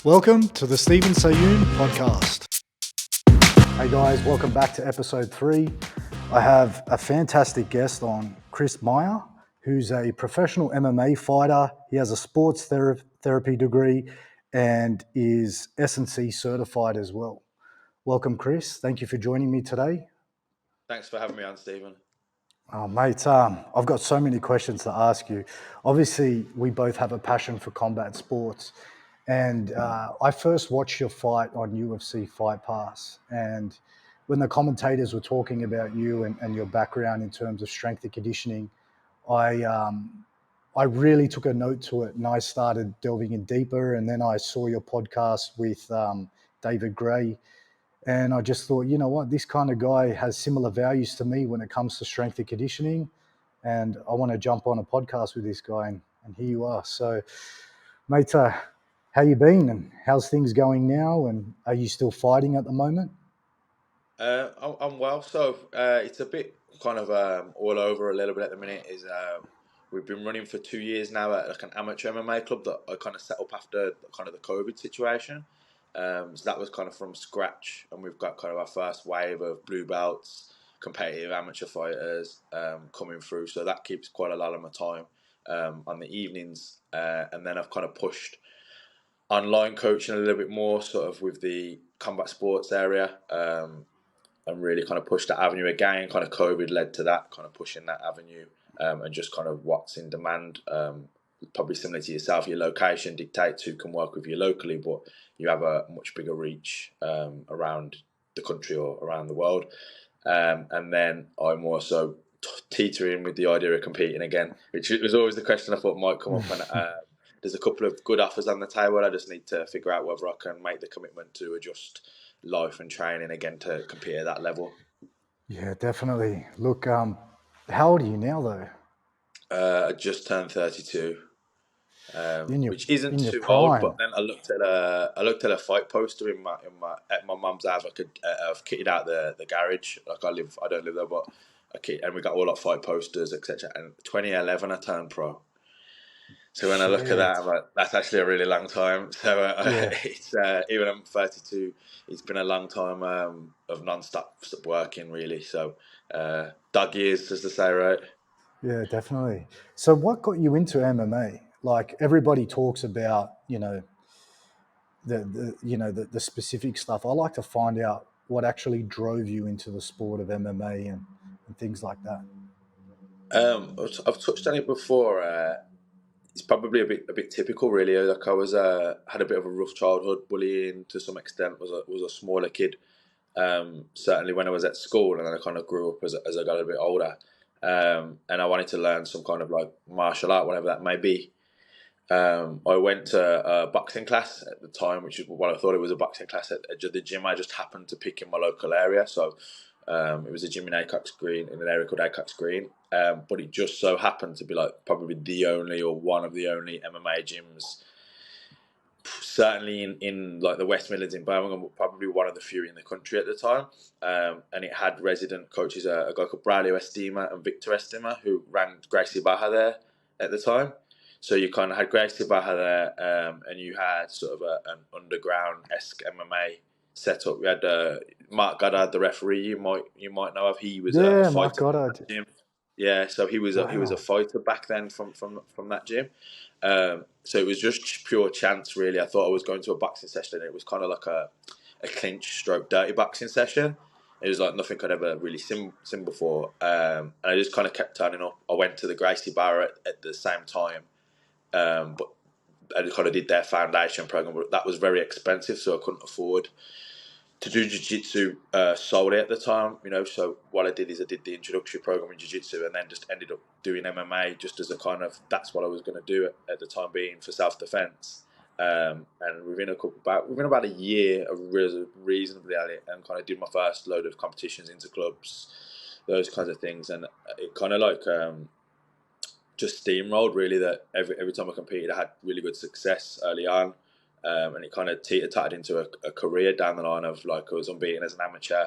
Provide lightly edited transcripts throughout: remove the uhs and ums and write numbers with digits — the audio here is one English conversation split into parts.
Welcome to the Sahyoun podcast. Hey guys, welcome back to episode 3. I have a fantastic guest on, Chris Miah, who's a professional MMA fighter. He has a sports therapy degree and is S&C certified as well. Welcome, Chris. Thank you for joining me today. Thanks for having me on, Stephen. Oh, mate, I've got so many questions to ask you. Obviously, we both have a passion for combat sports. And I first watched your fight on UFC Fight Pass. And when the commentators were talking about you and your background in terms of strength and conditioning, I really took a note to it and I started delving in deeper. And then I saw your podcast with David Gray. And I just thought, you know what, this kind of guy has similar values to me when it comes to strength and conditioning. And I want to jump on a podcast with this guy. And here you are. So, mate, how you been and how's things going now? And are you still fighting at the moment? I'm well. So it's a bit kind of all over a little bit at the minute. We've been running for 2 years now at like an amateur MMA club that I kind of set up after kind of the COVID situation. So that was kind of from scratch, and we've got kind of our first wave of blue belts, competitive amateur fighters coming through. So that keeps quite a lot of my time on the evenings, and then I've kind of pushed online coaching a little bit more, sort of with the combat sports area. And really kind of pushed that avenue again. Kind of COVID led to that, kind of pushing that avenue, and just kind of what's in demand. Probably similar to yourself, your location dictates who can work with you locally, but you have a much bigger reach around the country or around the world. And then I'm also teetering with the idea of competing again, which was always the question I thought might come up. And there's a couple of good offers on the table. I just need to figure out whether I can make the commitment to adjust life and training again to compete at that level. Yeah, definitely. Look, how old are you now, though? I just turned 32, which isn't in your too old. But prime. then I looked at a fight poster at my mum's house. I've kitted out the garage. Like I don't live there, but and we got all like fight posters, etc. And 2011, I turned pro. So when I look at that, I'm like, that's actually a really long time. So Yeah. it's even I'm 32, it's been a long time of non-stop working, really. So dog years, as they say, right? Yeah, definitely. So what got you into MMA? Like everybody talks about, the specific stuff. I like to find out what actually drove you into the sport of MMA and things like that. I've touched on it before. It's probably a bit typical, really. Like I was had a bit of a rough childhood, bullying to some extent. Was a smaller kid. Certainly when I was at school, and then I kind of grew up as I got a bit older. And I wanted to learn some kind of like martial art, whatever that may be. I went to a boxing class at the time, which is what I thought it was a boxing class at the gym I just happened to pick in my local area. So it was a gym in Acox Green, in an area called Acox Green. But it just so happened to be like probably the only or one of the only MMA gyms, certainly in like the West Midlands in Birmingham, but probably one of the few in the country at the time. And it had resident coaches, a guy called Braulio Estima and Victor Estima, who ran Gracie Baja there at the time. So you kind of had Gracie Baja there, and you had sort of an underground-esque MMA setup. We had Mark Goddard, the referee. You might know of. He was a Yeah, Mark fighter from Goddard. that gym. Yeah, so he was a Wow. fighter back then from that gym. So it was just pure chance, really. I thought I was going to a boxing session, and it was kind of like a clinch stroke dirty boxing session. It was like nothing I'd ever really seen before, and I just kind of kept turning up. I went to the Gracie Bar at the same time, but I kind of did their foundation program, but that was very expensive, so I couldn't afford to do jiu-jitsu solely at the time. So what I did is I did the introductory program in jiu-jitsu, and then just ended up doing MMA just as a kind of, that's what I was going to do at the time being for self-defense. And within about a year, I was reasonably at it and kind of did my first load of competitions into clubs, those kinds of things, and it kind of like just steamrolled, really. That every time I competed, I had really good success early on, and it kind of teeter-totted into a career down the line of like I was unbeaten as an amateur,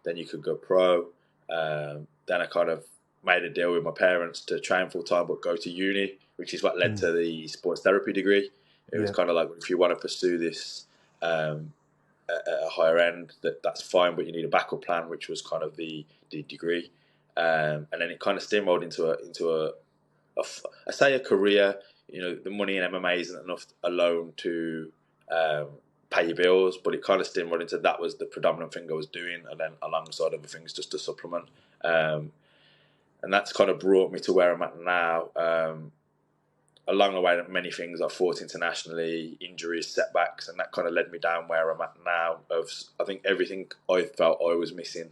then you could go pro. Then I kind of made a deal with my parents to train full time but go to uni, which is what led to the sports therapy degree. It was kind of like, if you want to pursue this at a higher end, that's fine, but you need a backup plan, which was kind of the degree. And then it kind of steamrolled into I say a career. The money in MMA isn't enough alone to pay your bills, but it kind of steamrolled into that was the predominant thing I was doing, and then alongside other things just to supplement. And that's kind of brought me to where I'm at now. Along the way, many things I've fought internationally, injuries, setbacks, and that kind of led me down where I'm at now. I think everything I felt I was missing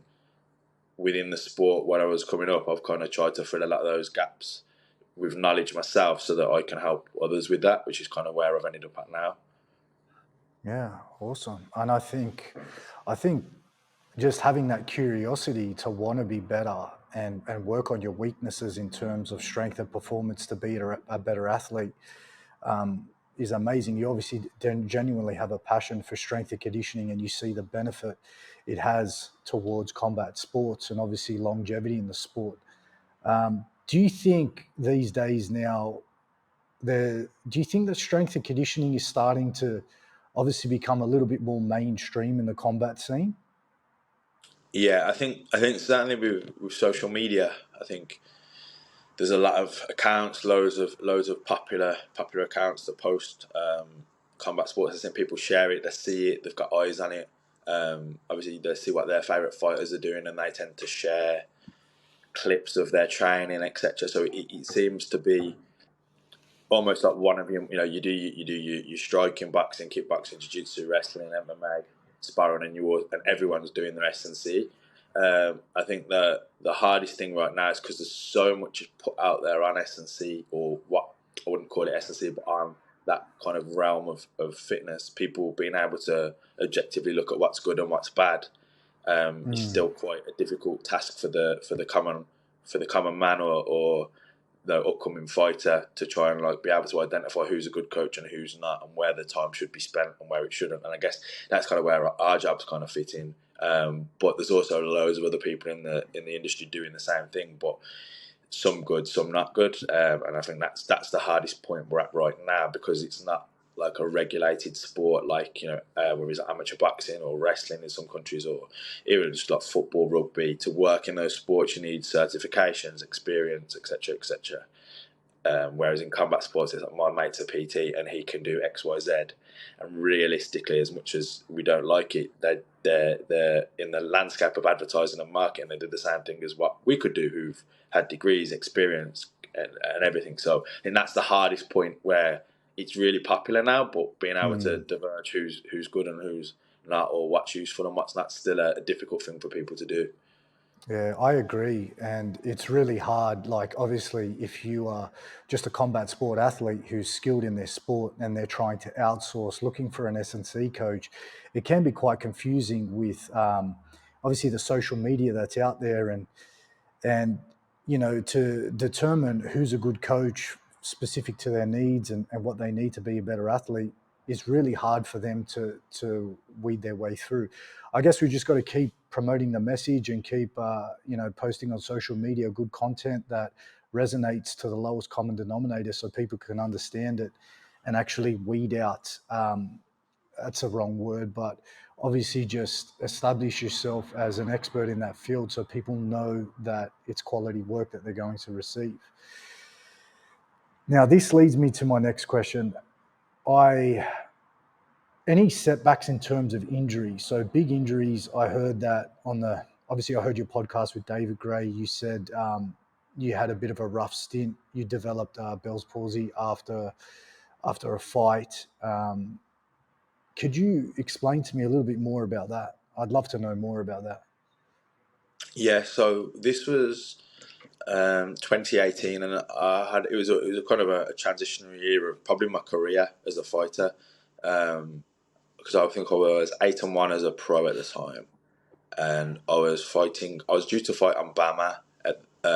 within the sport when I was coming up, I've kind of tried to fill a lot of those gaps with knowledge myself so that I can help others with that, which is kind of where I've ended up at now. Yeah, awesome. And I think just having that curiosity to want to be better and work on your weaknesses in terms of strength and performance to be a better athlete is amazing. You obviously genuinely have a passion for strength and conditioning, and you see the benefit it has towards combat sports and obviously longevity in the sport. Do you think these days now, do you think that strength and conditioning is starting to obviously become a little bit more mainstream in the combat scene? Yeah, I think certainly with social media, I think there's a lot of accounts, loads of popular accounts that post combat sports. I think people share it, they see it, they've got eyes on it. Obviously, they see what their favourite fighters are doing, and they tend to share clips of their training, etc. So it seems to be almost like one of you. You do your striking, boxing, kickboxing, jiu-jitsu, wrestling, MMA, sparring, and everyone's doing their S&C. I think the hardest thing right now is because there's so much put out there on S&C, or what I wouldn't call it S&C, but on that kind of realm of fitness. People being able to objectively look at what's good and what's bad is still quite a difficult task for the common man or the upcoming fighter to try and be able to identify who's a good coach and who's not, and where the time should be spent and where it shouldn't. And I guess that's kind of where our jobs kind of fit in. But there's also loads of other people in the industry doing the same thing, but some good, some not good. And I think that's the hardest point we're at right now, because it's not like a regulated sport whether it's amateur boxing or wrestling in some countries, or even just like football, rugby. To work in those sports, you need certifications, experience, etc. Whereas in combat sports, it's like, my mate's a PT and he can do X, Y, Z. And realistically, as much as we don't like it, they're in the landscape of advertising and marketing, they do the same thing as what we could do, who've had degrees, experience, and everything. So I think that's the hardest point, where it's really popular now, but being able to diverge who's good and who's not, or what's useful and what's not, still a difficult thing for people to do. Yeah, I agree. And it's really hard. Like, obviously, if you are just a combat sport athlete who's skilled in their sport and they're trying to outsource looking for an S&C coach, it can be quite confusing with obviously the social media that's out there, and to determine who's a good coach specific to their needs and what they need to be a better athlete is really hard for them to weed their way through. I guess we just got to keep promoting the message and keep posting on social media good content that resonates to the lowest common denominator, so people can understand it and actually weed out that's a wrong word, but obviously just establish yourself as an expert in that field so people know that it's quality work that they're going to receive. Now, this leads me to my next question. Any setbacks in terms of injury? So big injuries, I heard that obviously I heard your podcast with David Gray. You said you had a bit of a rough stint. You developed Bell's palsy after a fight. Could you explain to me a little bit more about that? I'd love to know more about that. Yeah, so this was 2018, and it was a kind of a transitional year of probably my career as a fighter, because I think I was 8-1 as a pro at the time, and I was due to fight on Bama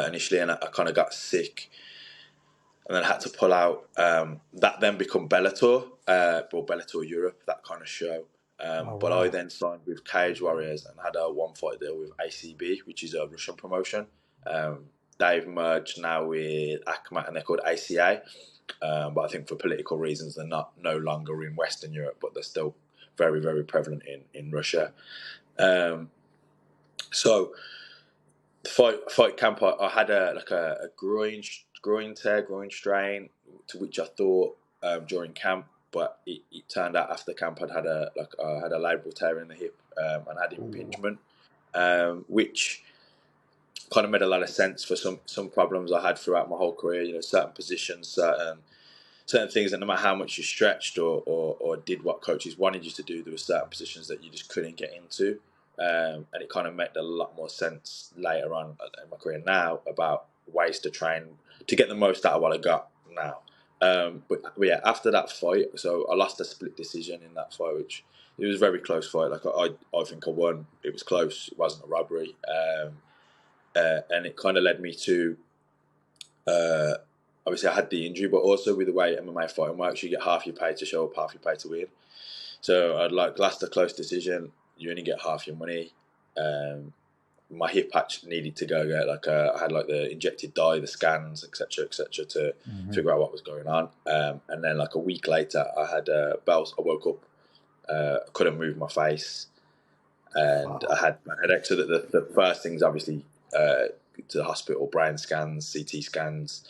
initially, and I kind of got sick, and then had to pull out. That then become Bellator, or Bellator Europe, that kind of show. But I then signed with Cage Warriors and had a one-fight deal with ACB, which is a Russian promotion. They've merged now with Akhmat, and they're called ACA. But I think for political reasons, they're no longer in Western Europe, but they're still very, very prevalent in Russia. So the fight camp, I had a groin strain, to which I thought during camp, but it turned out after camp I had a labral tear in the hip and had impingement, which kind of made a lot of sense for some problems I had throughout my whole career. You know, certain positions, certain things that no matter how much you stretched or did what coaches wanted you to do, there were certain positions that you just couldn't get into. And it kind of made a lot more sense later on in my career now about ways to train to get the most out of what I got now. But yeah, after that fight, so I lost a split decision in that fight, which it was a very close fight. Like I think I won. It was close. It wasn't a robbery. And it kind of led me to obviously I had the injury, but also with the way MMA fighting works, you get half your pay to show up, half your pay to win. So I'd lost a close decision. You only get half your money. My hip patch needed to go get I had the injected dye, the scans, etc., to figure out what was going on. And then a week later, I had bells. I woke up, couldn't move my face, and I had my headache. So that the first things obviously to the hospital, brain scans, CT scans.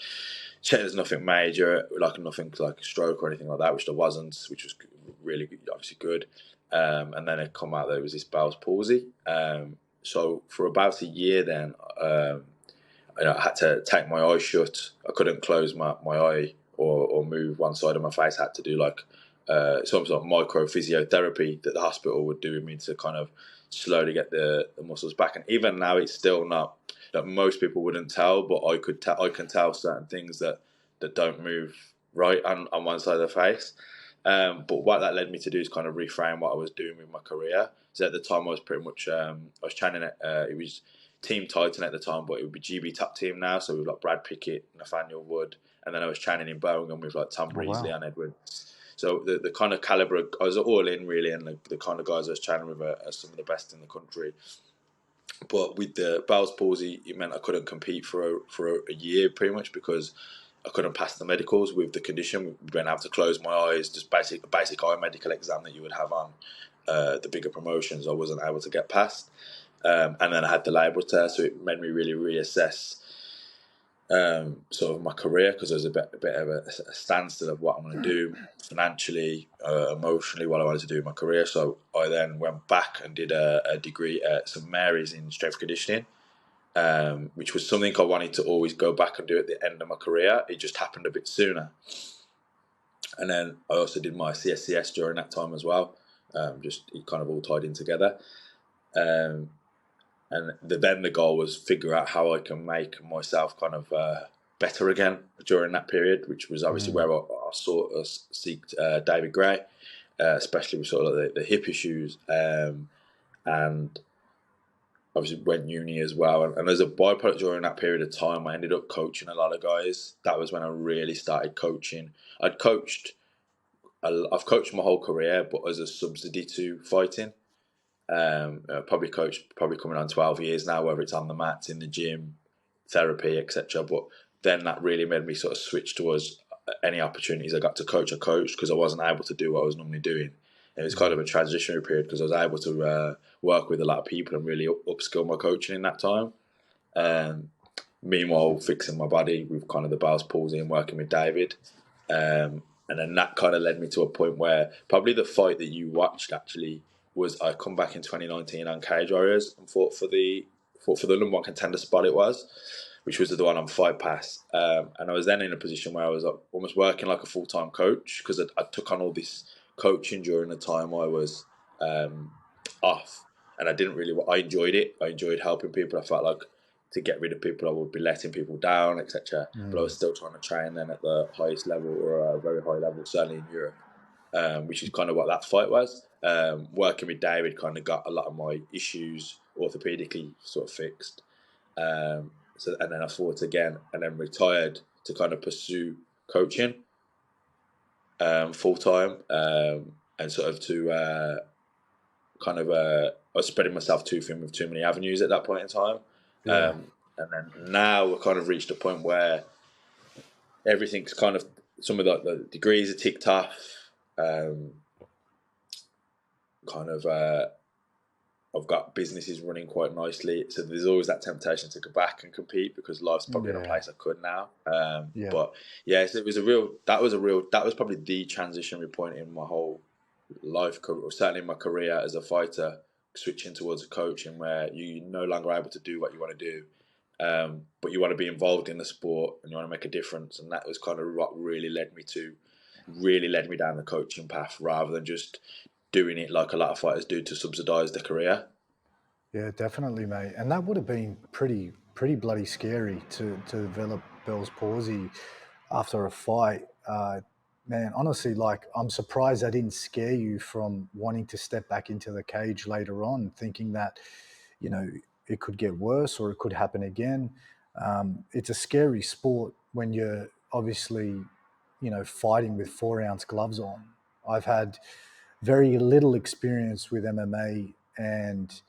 Check there's nothing major, nothing like a stroke or anything like that, which there wasn't, which was really obviously good. And then it come out there was this Bell's palsy. So for about a year then, I had to take my eye shut. I couldn't close my eye or move one side of my face. I had to do some sort of micro physiotherapy that the hospital would do with me to kind of slowly get the muscles back. And even now, it's still not that most people wouldn't tell, but I can tell certain things that don't move right on one side of the face. But what that led me to do is kind of reframe what I was doing with my career. So at the time, I was pretty much I was training at it was Team Titan at the time, but it would be GB Top Team now. So we've got Brad Pickett, Nathaniel Wood, and then I was training in Birmingham with Tom Breeze, Leon Edwards. So the kind of caliber, I was all in really, and the kind of guys I was training with are some of the best in the country. But with the Bell's palsy, it meant I couldn't compete for a year pretty much because I couldn't pass the medicals with the condition. We went out to close my eyes, just basic eye medical exam that you would have on the bigger promotions. I wasn't able to get past, and then I had the labral tear, so it made me really reassess sort of my career, because there was a bit of a standstill of what I'm going to do financially, emotionally, what I wanted to do in my career. So I then went back and did a degree at St Mary's in strength conditioning, which was something I wanted to always go back and do at the end of my career. It just happened a bit sooner. And then I also did my CSCS during that time as well. Just it kind of all tied in together. And then the goal was figure out how I can make myself kind of better again during that period, which was obviously where I seeked David Gray, especially with sort of the hip issues, and obviously went uni as well. And as a byproduct during that period of time, I ended up coaching a lot of guys. That was when I really started coaching. I've coached my whole career, but as a subsidy to fighting. Probably coming on 12 years now, whether it's on the mats, in the gym, therapy, etc. But then that really made me sort of switch towards any opportunities I got to coach, I coached, because I wasn't able to do what I was normally doing. It was kind of a transitionary period because I was able to work with a lot of people and really upskill my coaching in that time. Meanwhile, fixing my body with kind of the Bell's palsy and working with David. And then that kind of led me to a point where probably the fight that you watched actually was I come back in 2019 on Cage Warriors and fought for the number one contender spot it was, which was the one on Fight Pass. And I was then in a position where I was almost working like a full-time coach, because I took on all this coaching during the time I was off. And I enjoyed it. I enjoyed helping people. I felt like to get rid of people, I would be letting people down, etc. But I was still trying to train then at the highest level, or a very high level, certainly in Europe, which is kind of what that fight was. Working with David kind of got a lot of my issues orthopedically sort of fixed. And then I fought again, and then retired to kind of pursue coaching full time, and sort of to I was spreading myself too thin with too many avenues at that point in time. And then now we've kind of reached a point where everything's kind of some of the degrees are ticked off. Kind of I've got businesses running quite nicely, so there's always that temptation to go back and compete because life's probably in a Yeah. place I could now. Yeah. But yeah, so that was probably the transitionary point in my whole life, or certainly in my career as a fighter, switching towards a coaching where you're no longer able to do what you want to do, but you want to be involved in the sport and you want to make a difference, and that was kind of what really led me down the coaching path rather than just doing it like a lot of fighters do to subsidize their career. Yeah, definitely, mate. And that would have been pretty bloody scary to develop Bell's palsy after a fight. Man, honestly, like I'm surprised that didn't scare you from wanting to step back into the cage later on, thinking that, you know, it could get worse or it could happen again. It's a scary sport when you're obviously, fighting with 4 ounce gloves on. I've had very little experience with MMA and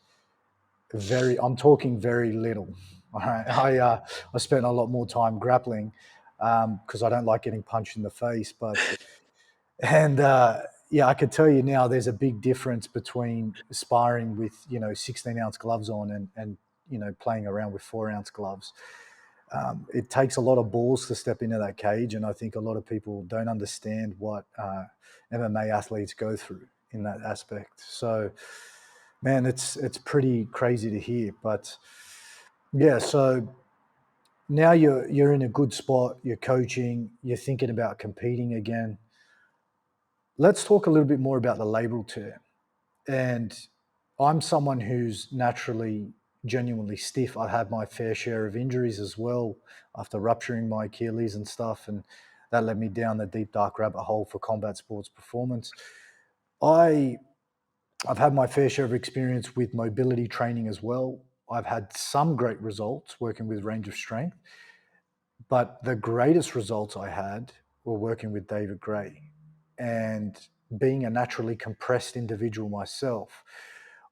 I'm talking very little. All right. I spent a lot more time grappling because I don't like getting punched in the face. Yeah, I could tell you now there's a big difference between sparring with, 16-ounce gloves on and playing around with 4 ounce gloves. It takes a lot of balls to step into that cage. And I think a lot of people don't understand what MMA athletes go through in that aspect. So, man, it's pretty crazy to hear. But yeah, so now you're in a good spot, you're coaching, you're thinking about competing again. Let's talk a little bit more about the labral tear. And I'm someone who's naturally genuinely stiff. I had my fair share of injuries as well after rupturing my Achilles and stuff, and that led me down the deep dark rabbit hole for combat sports performance. I've had my fair share of experience with mobility training as well. I've had some great results working with range of strength, but the greatest results I had were working with David Gray. And being a naturally compressed individual myself,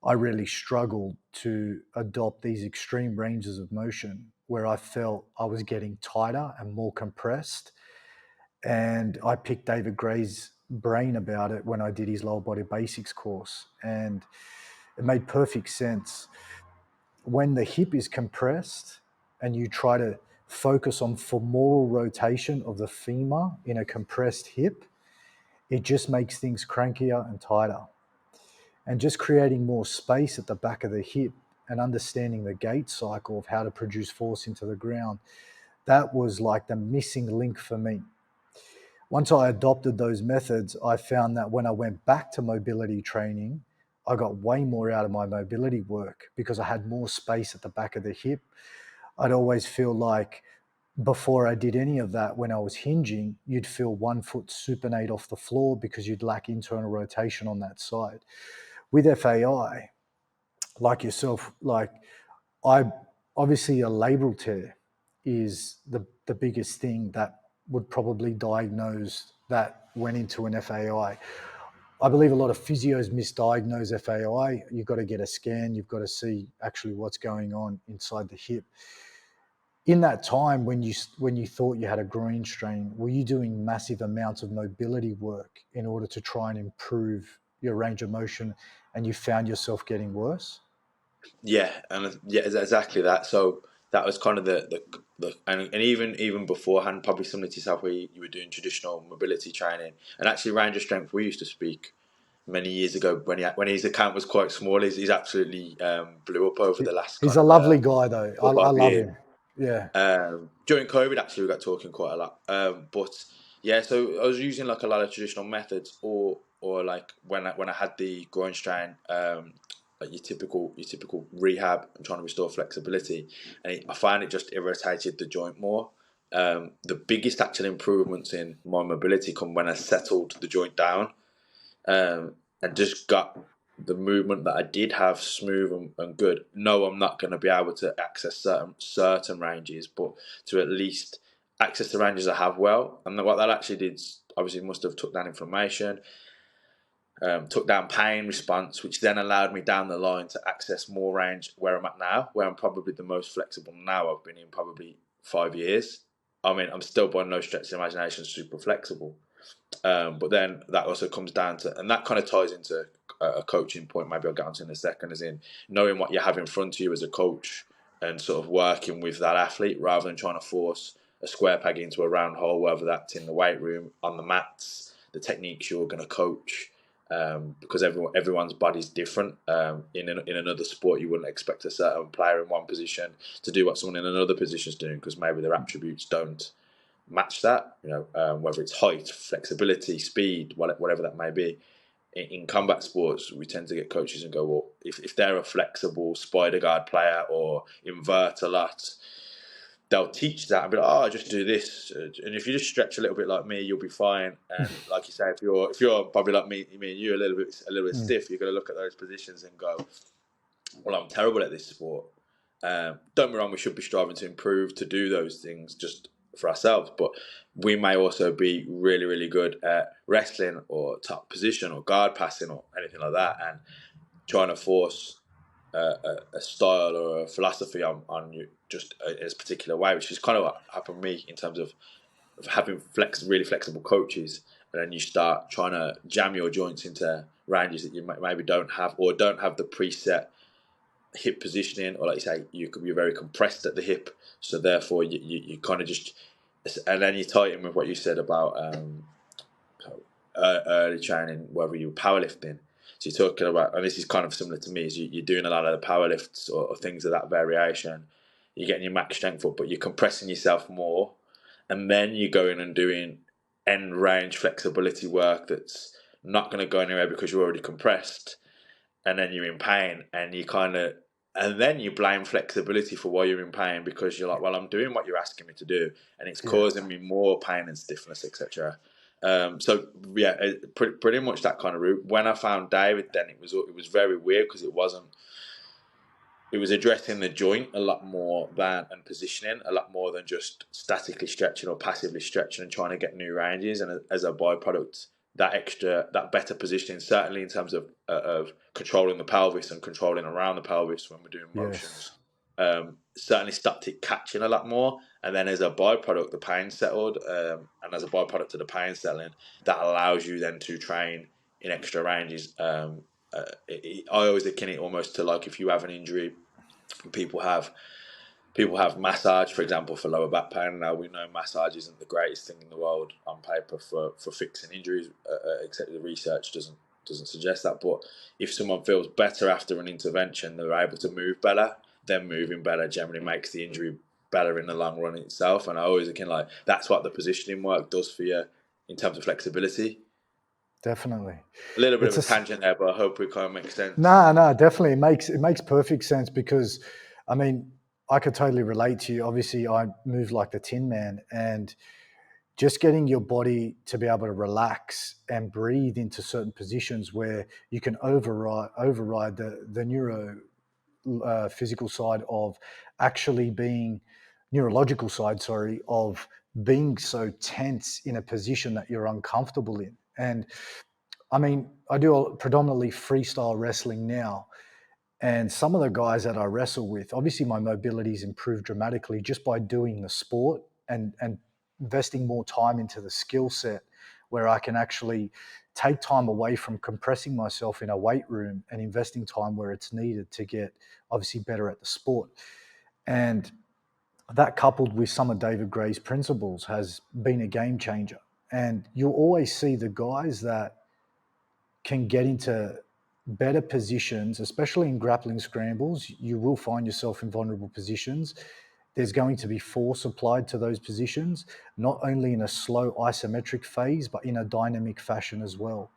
I really struggled to adopt these extreme ranges of motion where I felt I was getting tighter and more compressed. And I picked David Gray's brain about it when I did his lower body basics course. And it made perfect sense. When the hip is compressed and you try to focus on femoral rotation of the femur in a compressed hip, it just makes things crankier and tighter. And just creating more space at the back of the hip and understanding the gait cycle of how to produce force into the ground, that was like the missing link for me. Once I adopted those methods, I found that when I went back to mobility training, I got way more out of my mobility work because I had more space at the back of the hip. I'd always feel like before I did any of that, when I was hinging, you'd feel 1 foot supinate off the floor because you'd lack internal rotation on that side. With FAI, like yourself, like I obviously a labral tear is the biggest thing that would probably diagnose that went into an FAI. I believe a lot of physios misdiagnose FAI. You've got to get a scan. You've got to see actually what's going on inside the hip. In that time when you thought you had a groin strain, were you doing massive amounts of mobility work in order to try and improve your range of motion, and you found yourself getting worse? Yeah, and yeah, exactly that. So that was kind of and even beforehand, probably similar to yourself, where you were doing traditional mobility training and actually range of strength. We used to speak many years ago when his account was quite small. He's absolutely blew up over the last He's kind a of lovely guy, though. four I or 5 love years. him. Yeah. During COVID, actually, we got talking quite a lot. But yeah, so I was using like a lot of traditional methods, or like when I had the groin strain, like your typical rehab and trying to restore flexibility, and I find it just irritated the joint more. The biggest actual improvements in my mobility come when I settled the joint down, and just got the movement that I did have smooth and good. No, I'm not going to be able to access certain ranges, but to at least access the ranges I have well. And what that actually did, obviously, must have took down inflammation, took down pain response, which then allowed me down the line to access more range where I'm at now, where I'm probably the most flexible now I've been in probably 5 years. I mean, I'm still by no stretch of the imagination super flexible. But then that also comes down to, and that kind of ties into a coaching point, maybe I'll get onto in a second, is in knowing what you have in front of you as a coach and sort of working with that athlete rather than trying to force a square peg into a round hole, whether that's in the weight room, on the mats, the techniques you're going to coach. Because everyone's body's different. In another sport, you wouldn't expect a certain player in one position to do what someone in another position is doing because maybe their attributes don't match that. Whether it's height, flexibility, speed, whatever that may be. In combat sports, we tend to get coaches and go, well, if they're a flexible spider guard player or invert a lot, they'll teach that and be like, oh, just do this. And if you just stretch a little bit like me, you'll be fine. And like you say, if you're probably like me and you, a little bit stiff, you're going to look at those positions and go, well, I'm terrible at this sport. Don't get me wrong, we should be striving to improve to do those things just for ourselves, but we may also be really, really good at wrestling or top position or guard passing or anything like that, and trying to force a style or a philosophy on you just in a particular way, which is kind of what happened to me in terms of having really flexible coaches, and then you start trying to jam your joints into ranges that you maybe don't have or don't have the preset hip positioning, or like you say, you could be very compressed at the hip, so therefore you kind of just, and then you tie it in with what you said about early training, whether you're powerlifting. So you're talking about, and this is kind of similar to me, is you're doing a lot of the power lifts or things of that variation. You're getting your max strength up, but you're compressing yourself more, and then you're going and doing end range flexibility work that's not going to go anywhere because you're already compressed, and then you're in pain, and then you blame flexibility for why you're in pain because you're like, well, I'm doing what you're asking me to do, and it's causing me more pain and stiffness, etc. So yeah, pretty much that kind of route. When I found David, then it was very weird because it was addressing the joint a lot more and positioning a lot more than just statically stretching or passively stretching and trying to get new ranges. And as a byproduct, that better positioning, certainly in terms of controlling the pelvis and controlling around the pelvis when we're doing motions, certainly stopped it catching a lot more. And then as a byproduct, the pain settled, and as a byproduct of the pain settling, that allows you then to train in extra ranges. I always akin it almost to like if you have an injury, people have massage, for example, for lower back pain. Now we know massage isn't the greatest thing in the world on paper for fixing injuries, except the research doesn't suggest that. But if someone feels better after an intervention, they're able to move better. Then moving better generally makes the injury better in the long run itself. And I always akin like that's what the positioning work does for you in terms of flexibility. Definitely. A little bit of a tangent there, but I hope it kind of makes sense. No, definitely. It makes perfect sense because, I mean, I could totally relate to you. Obviously, I move like the Tin Man, and just getting your body to be able to relax and breathe into certain positions where you can override the neuro physical side of actually being neurological side, sorry, of being so tense in a position that you're uncomfortable in. And I mean, I do predominantly freestyle wrestling now. And some of the guys that I wrestle with, obviously my mobility's improved dramatically just by doing the sport and investing more time into the skill set where I can actually take time away from compressing myself in a weight room and investing time where it's needed to get obviously better at the sport. And that coupled with some of David Gray's principles has been a game changer. And you'll always see the guys that can get into better positions, especially in grappling scrambles. You will find yourself in vulnerable positions. There's going to be force applied to those positions, not only in a slow isometric phase, but in a dynamic fashion as well.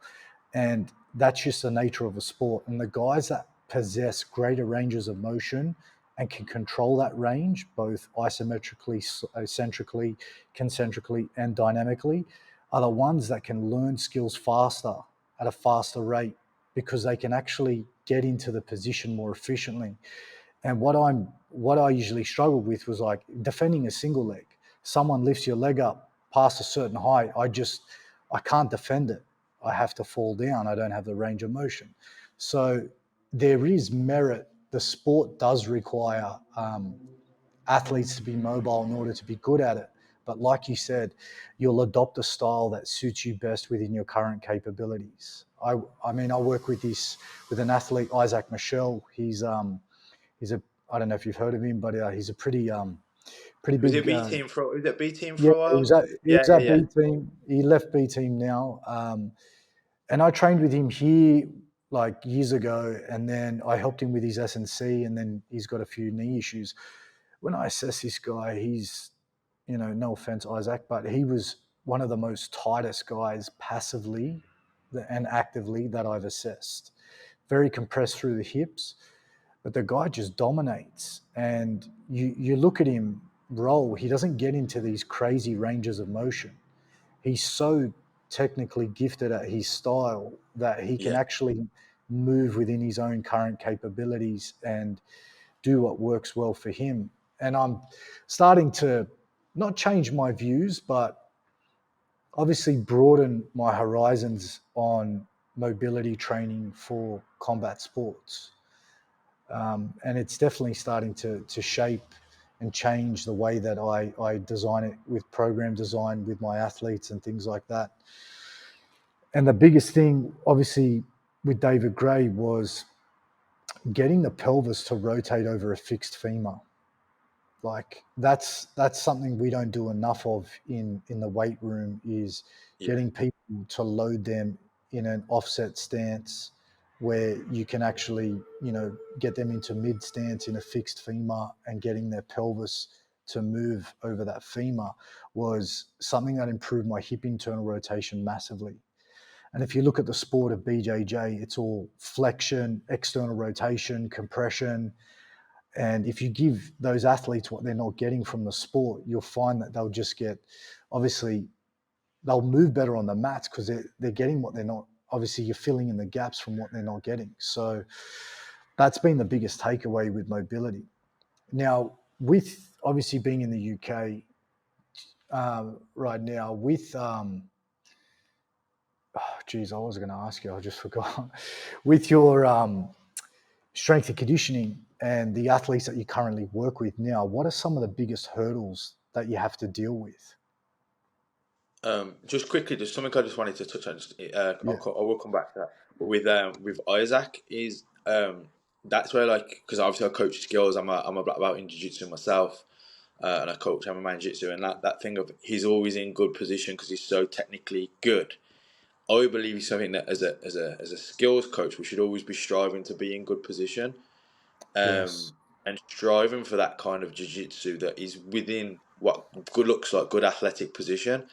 And that's just the nature of a sport. And the guys that possess greater ranges of motion and can control that range, both isometrically, eccentrically, concentrically, and dynamically, are the ones that can learn skills faster at a faster rate because they can actually get into the position more efficiently. And what I usually struggled with was like defending a single leg. Someone lifts your leg up past a certain height. I can't defend it. I have to fall down. I don't have the range of motion. So there is merit. The sport does require athletes to be mobile in order to be good at it. But like you said, you'll adopt a style that suits you best within your current capabilities. I mean, I work with an athlete, Isaac Michel. He's a, I don't know if you've heard of him, but he's a pretty Was it big. B team for? Was it B team Yeah, for a while? he Yeah, was yeah, at yeah. B team. He left B team now, and I trained with him here like years ago, and then I helped him with his S&C, and then he's got a few knee issues. When I assess this guy, he's, no offense, Isaac, but he was one of the most tightest guys passively and actively that I've assessed. Very compressed through the hips, but the guy just dominates. And you look at him roll, he doesn't get into these crazy ranges of motion. He's so technically gifted at his style that he can Yeah. actually move within his own current capabilities and do what works well for him. And I'm starting to not change my views, but obviously broaden my horizons on mobility training for combat sports. And it's definitely starting to shape and change the way that I design it with program design with my athletes and things like that. And the biggest thing, obviously, with David Gray was getting the pelvis to rotate over a fixed femur. Like that's something we don't do enough of in the weight room, is Yeah. getting people to load them in an offset stance where you can actually, get them into mid stance in a fixed femur, and getting their pelvis to move over that femur was something that improved my hip internal rotation massively. And if you look at the sport of BJJ, it's all flexion, external rotation, compression. And if you give those athletes what they're not getting from the sport, you'll find that they'll just get, obviously, they'll move better on the mats because they're getting what they're not. Obviously, you're filling in the gaps from what they're not getting. So that's been the biggest takeaway with mobility. Now, with obviously being in the UK right now, with geez, I was going to ask you, I just forgot. With your strength and conditioning and the athletes that you currently work with now, what are some of the biggest hurdles that you have to deal with? Just quickly, there's something I just wanted to touch on. Yeah, I will come back to that. But with Isaac is that's where, like, because obviously I coach skills. I'm a black belt in jiu-jitsu myself, and I coach MMA and jiu-jitsu, and that thing of he's always in good position because he's so technically good. I believe it's something that as a skills coach we should always be striving to be in good position, yes, and striving for that kind of jiu-jitsu that is within what good looks like, good athletic position.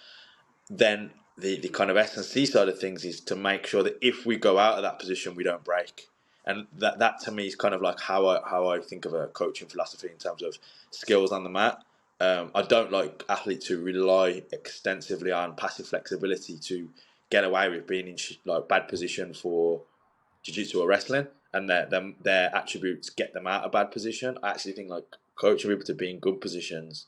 Then the kind of S&C side of things is to make sure that if we go out of that position, we don't break. And that to me is kind of like how I think of a coaching philosophy in terms of skills on the mat. I don't like athletes who rely extensively on passive flexibility to get away with being in like bad position for jiu-jitsu or wrestling, and their attributes get them out of bad position. I actually think like coaching people to be in good positions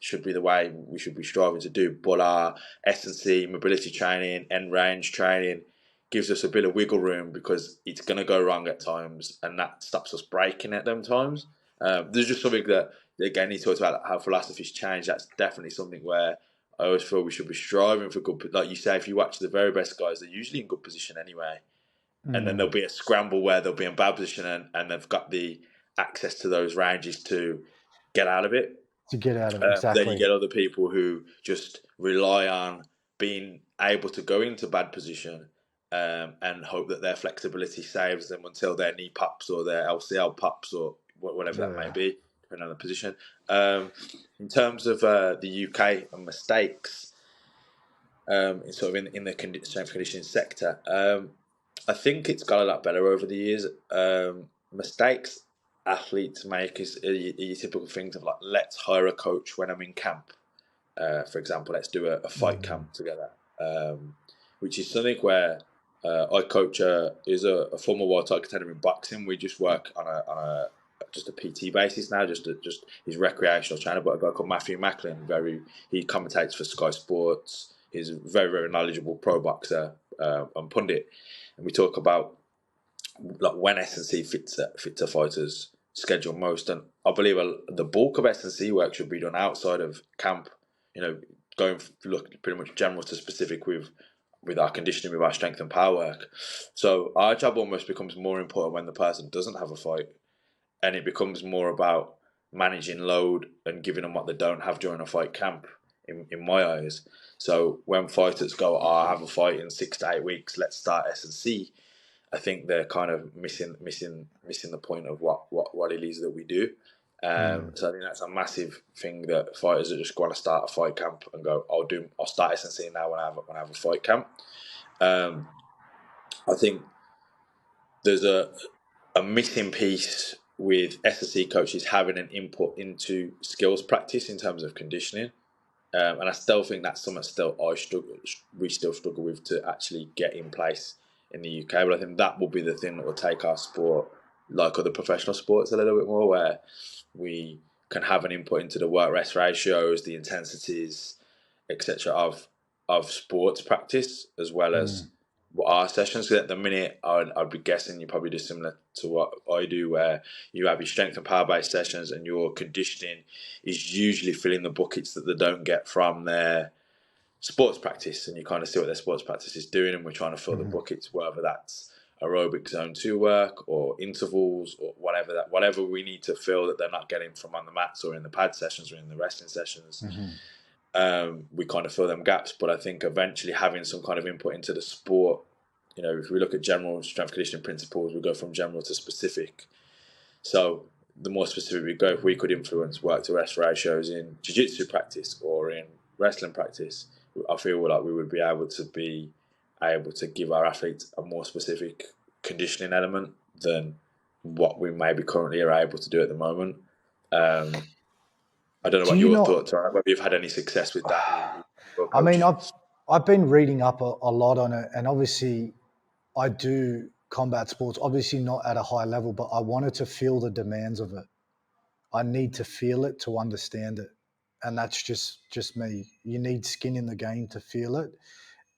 should be the way we should be striving to do. But our S&C, mobility training, end range training gives us a bit of wiggle room because it's going to go wrong at times, and that stops us breaking at them times. There's just something that, again, he talks about how philosophies change. That's definitely something where I always feel we should be striving for good. Like you say, if you watch the very best guys, they're usually in good position anyway, and then there'll be a scramble where they'll be in bad position, and they've got the access to those ranges to get out of it. to get out of it, Then you exactly. get other people who just rely on being able to go into bad position, and hope that their flexibility saves them until their knee pops or their LCL pops or whatever that may Yeah. be, depending on the position. In terms of the UK and mistakes, in the strength conditioning sector. I think it's got a lot better over the years. Mistakes athletes make is your typical things of like, let's hire a coach when I'm in camp. For example, let's do a fight camp together, which is something where I coach is a former world title contender in boxing. We just work on a just a PT basis now, just his recreational trainer. But a guy called Matthew Macklin, he commentates for Sky Sports. He's a very very knowledgeable pro boxer and pundit, and we talk about like when S&C fits a fighter's schedule most. And I believe the bulk of S&C work should be done outside of camp. going look pretty much general to specific with our conditioning, with our strength and power work. So our job almost becomes more important when the person doesn't have a fight, and it becomes more about managing load and giving them what they don't have during a fight camp. In my eyes, so when fighters go, "Oh, I have a fight in 6 to 8 weeks, let's start S&C," I think they're kind of missing the point of what it is that we do. So I think that's a massive thing, that fighters that just want to start a fight camp and go, I'll start S&C now when I have a fight camp. I think there's a missing piece with S&C coaches having an input into skills practice in terms of conditioning. And I still think that's something we still struggle with to actually get in place in the UK. But I think that will be the thing that will take our sport, like other professional sports, a little bit more, where we can have an input into the work-rest ratios, the intensities, etc. of sports practice, as well as what our sessions. Because at the minute, I'd be guessing you probably do similar to what I do, where you have your strength and power-based sessions, and your conditioning is usually filling the buckets that they don't get from their sports practice, and you kind of see what their sports practice is doing, and we're trying to fill the buckets, whether that's aerobic zone 2 work or intervals or whatever we need to fill that they're not getting from on the mats or in the pad sessions or in the wrestling sessions. We kind of fill them gaps. But I think eventually having some kind of input into the sport, if we look at general strength conditioning principles, we go from general to specific. So the more specific we go, if we could influence work to rest ratios in jiu-jitsu practice or in wrestling practice, I feel like we would be able to give our athletes a more specific conditioning element than what we maybe currently are able to do at the moment. I don't know what your thoughts are, whether you've had any success with that. I mean, I've been reading up a lot on it, and obviously I do combat sports, obviously not at a high level, but I wanted to feel the demands of it. I need to feel it to understand it. And that's just me. You need skin in the game to feel it,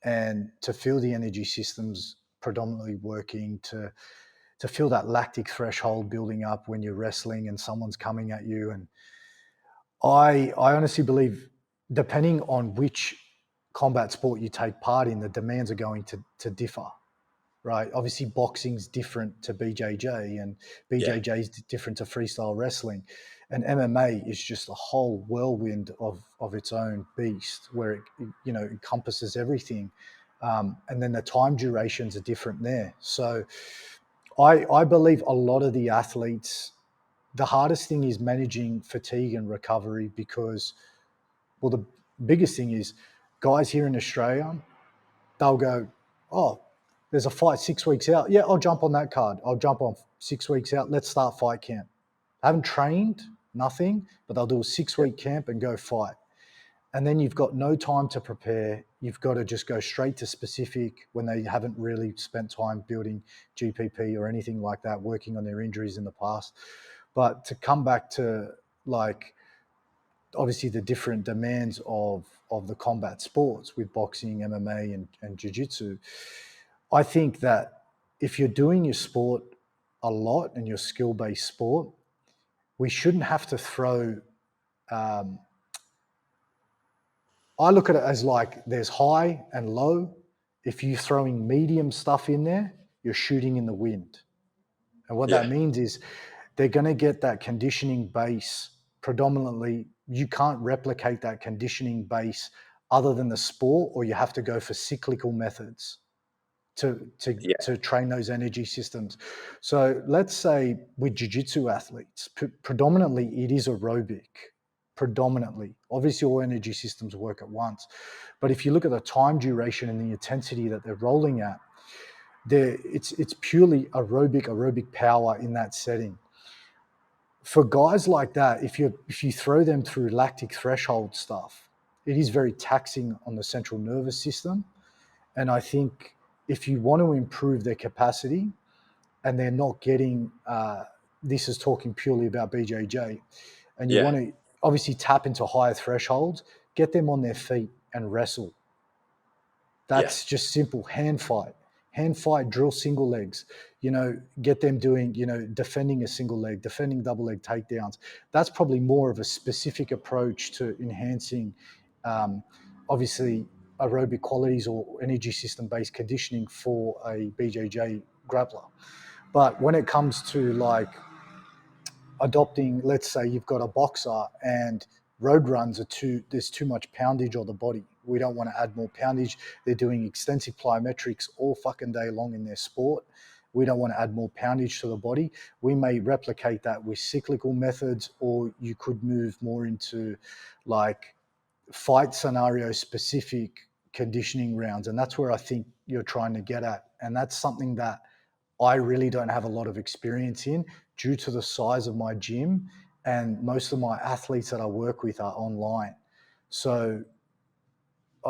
and to feel the energy systems predominantly working, to feel that lactic threshold building up when you're wrestling and someone's coming at you. And I honestly believe, depending on which combat sport you take part in, the demands are going to differ, right? Obviously, boxing's different to BJJ, and BJJ is different to freestyle wrestling, and MMA is just a whole whirlwind of its own beast, where it encompasses everything, and then the time durations are different there. So, I believe a lot of the athletes, the hardest thing is managing fatigue and recovery, because, well, the biggest thing is guys here in Australia, they'll go, oh, there's a fight 6 weeks out. Yeah, I'll jump on that card. I'll jump on 6 weeks out. Let's start fight camp. I haven't trained, nothing, but they'll do a 6-week camp and go fight. And then you've got no time to prepare. You've got to just go straight to specific when they haven't really spent time building GPP or anything like that, working on their injuries in the past. But to come back to, like, obviously the different demands of the combat sports with boxing, MMA, and jiu-jitsu, I think that if you're doing your sport a lot and your skill-based sport, we shouldn't have to throw, I look at it as like there's high and low. If you're throwing medium stuff in there, you're shooting in the wind. And what that means is they're going to get that conditioning base predominantly. You can't replicate that conditioning base other than the sport, or you have to go for cyclical methods to train those energy systems. So let's say with jiu-jitsu athletes, predominantly it is aerobic. Predominantly, obviously all energy systems work at once, but if you look at the time duration and the intensity that they're rolling at, it's purely aerobic power in that setting. For guys like that, if you throw them through lactic threshold stuff, it is very taxing on the central nervous system. And I think if you want to improve their capacity, and they're not getting, this is talking purely about BJJ, and you want to obviously tap into higher thresholds, get them on their feet and wrestle. That's just simple. Hand fight, drill single legs, get them doing, defending a single leg, defending double leg takedowns. That's probably more of a specific approach to enhancing obviously aerobic qualities or energy system based conditioning for a BJJ grappler. But when it comes to like adopting, let's say you've got a boxer and road runs there's too much poundage on the body. We don't want to add more poundage. They're doing extensive plyometrics all fucking day long in their sport. We don't want to add more poundage to the body. We may replicate that with cyclical methods, or you could move more into like fight scenario specific conditioning rounds. And that's where I think you're trying to get at. And that's something that I really don't have a lot of experience in due to the size of my gym, and most of my athletes that I work with are online. So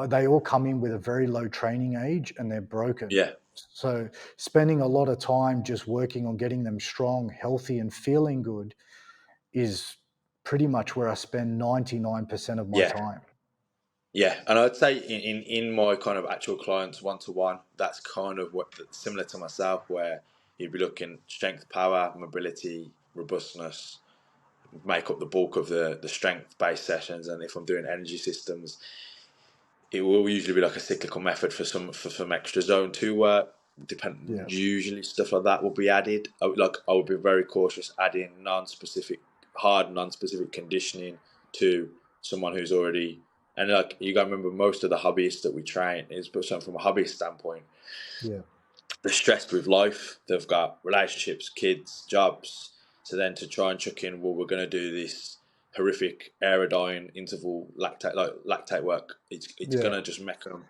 they all come in with a very low training age and they're broken. Yeah, So spending a lot of time just working on getting them strong, healthy, and feeling good is pretty much where I spend 99% of my yeah, time. yeah. And I'd say in my kind of actual clients one to one, that's kind of what similar to myself, where you'd be looking strength, power, mobility, robustness, make up the bulk of the strength based sessions. And if I'm doing energy systems, it will usually be like a cyclical method for some extra zone 2 work. Yeah. Usually stuff like that will be added. I would be very cautious adding hard non-specific conditioning to someone who's already. And like you got to remember, most of the hobbyists that we train is, but something from a hobbyist standpoint, Yeah. they're stressed with life. They've got relationships, kids, jobs. So then to try and chuck in, well, we're going to do this horrific aerodyne interval lactate work. It's going Yeah. to just make them.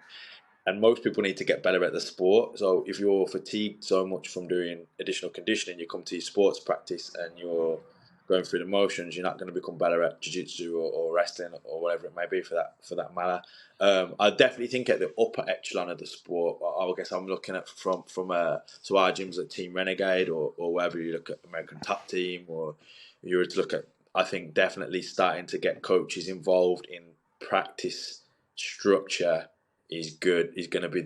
And most people need to get better at the sport. So if you're fatigued so much from doing additional conditioning, you come to your sports practice and you're going through the motions, you're not going to become better at jiu-jitsu or wrestling or whatever it may be for that matter. I definitely think at the upper echelon of the sport, I guess I'm looking at from so our gyms at Team Renegade or wherever you look at American Top Team, or you were to look at, I think definitely starting to get coaches involved in practice structure is good. Is going to be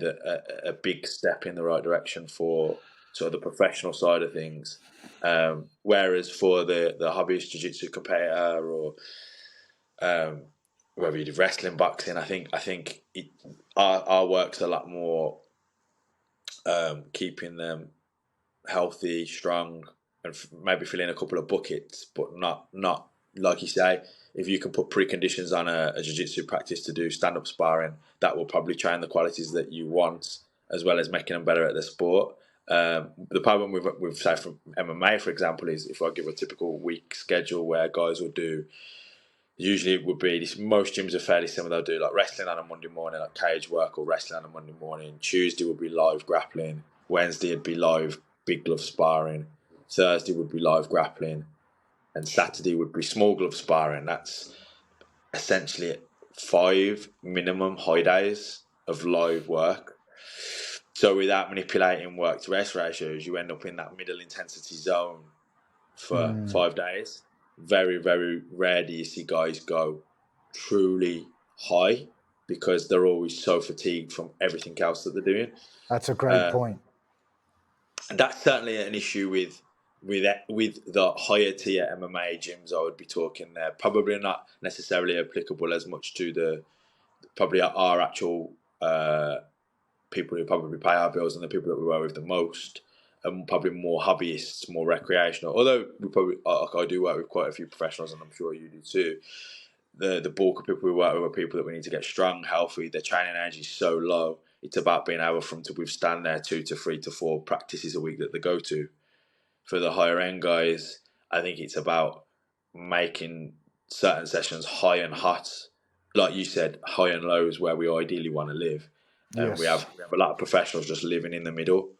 a big step in the right direction for sort of the professional side of things. Whereas for the hobbyist jiu-jitsu competitor, or whether you do wrestling, boxing, I think our work's a lot more keeping them healthy, strong, and maybe fill in a couple of buckets, but not like you say. If you can put preconditions on a jiu-jitsu practice to do stand-up sparring, that will probably train the qualities that you want, as well as making them better at the sport. The problem with say from MMA, for example, is if I give a typical week schedule where guys will do, usually it would be this, most gyms are fairly similar. They'll do like wrestling on a Monday morning, like cage work, or wrestling on a Monday morning. Tuesday would be live grappling. Wednesday would be live big glove sparring. Thursday would be live grappling, and Saturday would be small glove sparring. That's essentially 5 minimum high days of live work. So without manipulating work to rest ratios, you end up in that middle intensity zone for 5 days. Very, very rare do you see guys go truly high, because they're always so fatigued from everything else that they're doing. That's a great point. And that's certainly an issue with the higher tier MMA gyms. I would be talking there. Probably not necessarily applicable as much to the probably our actual people who probably pay our bills and the people that we work with the most, and probably more hobbyists, more recreational. Although I do work with quite a few professionals, and I'm sure you do too. The bulk of people we work with are people that we need to get strong, healthy. Their training energy is so low. It's about being able for them to withstand their 2 to 3 to 4 practices a week that they go to. For the higher end guys, I think it's about making certain sessions high and hot, like you said, high and low is where we ideally want to live. And we Yes. have a lot of professionals just living in the middle,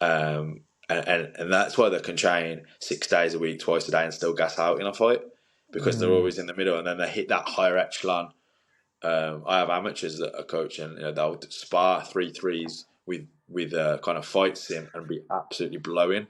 and that's why they can train 6 days a week, twice a day, and still gas out in a fight, because they're always in the middle, and then they hit that higher echelon. I have amateurs that are coaching, they'll spar 3 threes with a kind of fight sim and be absolutely blowing,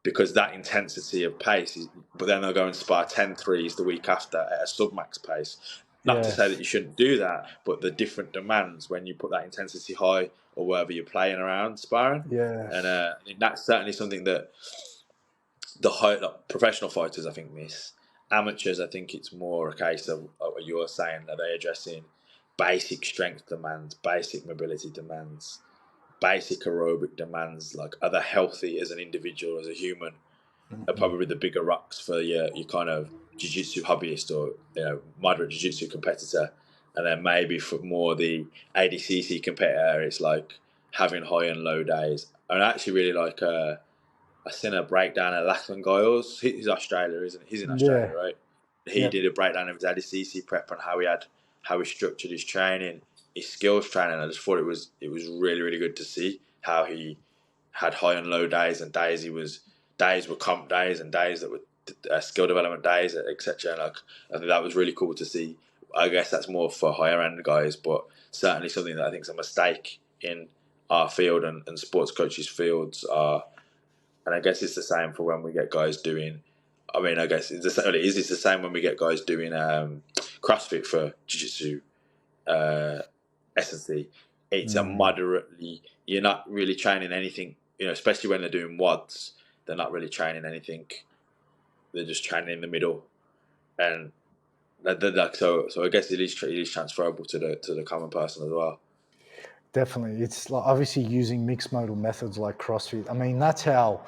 because that intensity of pace is, but then they'll go and spar 10 threes the week after at a sub-max pace. Not to say that Yes. you shouldn't do that, but the different demands when you put that intensity high, or wherever you're playing around sparring. And Yes. I think that's certainly something that the professional fighters, I think, miss. amateurs, I think it's more a case of what you're saying, that they're addressing basic strength demands, basic mobility demands, basic aerobic demands. Like, are they healthy as an individual, as a human? Are probably the bigger rocks for your kind of jiu-jitsu hobbyist, or moderate jiu-jitsu competitor. And then maybe for more the ADCC competitor, it's like having high and low days. And I actually really like I seen a breakdown of Lachlan Giles. He's Australia, isn't he? He's in Australia, Yeah. right? He Yep. did a breakdown of his ADCC prep and how he structured his training, his skills training. I just thought it was really, really good to see how he had high and low days, and days were comp days, and days that were skill development days, etc. Like, I think that was really cool to see. I guess that's more for higher end guys, but certainly something that I think is a mistake in our field and sports coaches' fields are. And I guess it's the same for when we get guys doing. I mean, I guess it's the same. It's the same when we get guys doing CrossFit for Jiu-Jitsu, S&C. It's a moderately. You're not really training anything. Especially when they're doing WODs, they're not really training anything. They're just training in the middle, and so I guess it is transferable to the common person as well. Definitely. It's like obviously using mixed modal methods like CrossFit. I mean, that's how,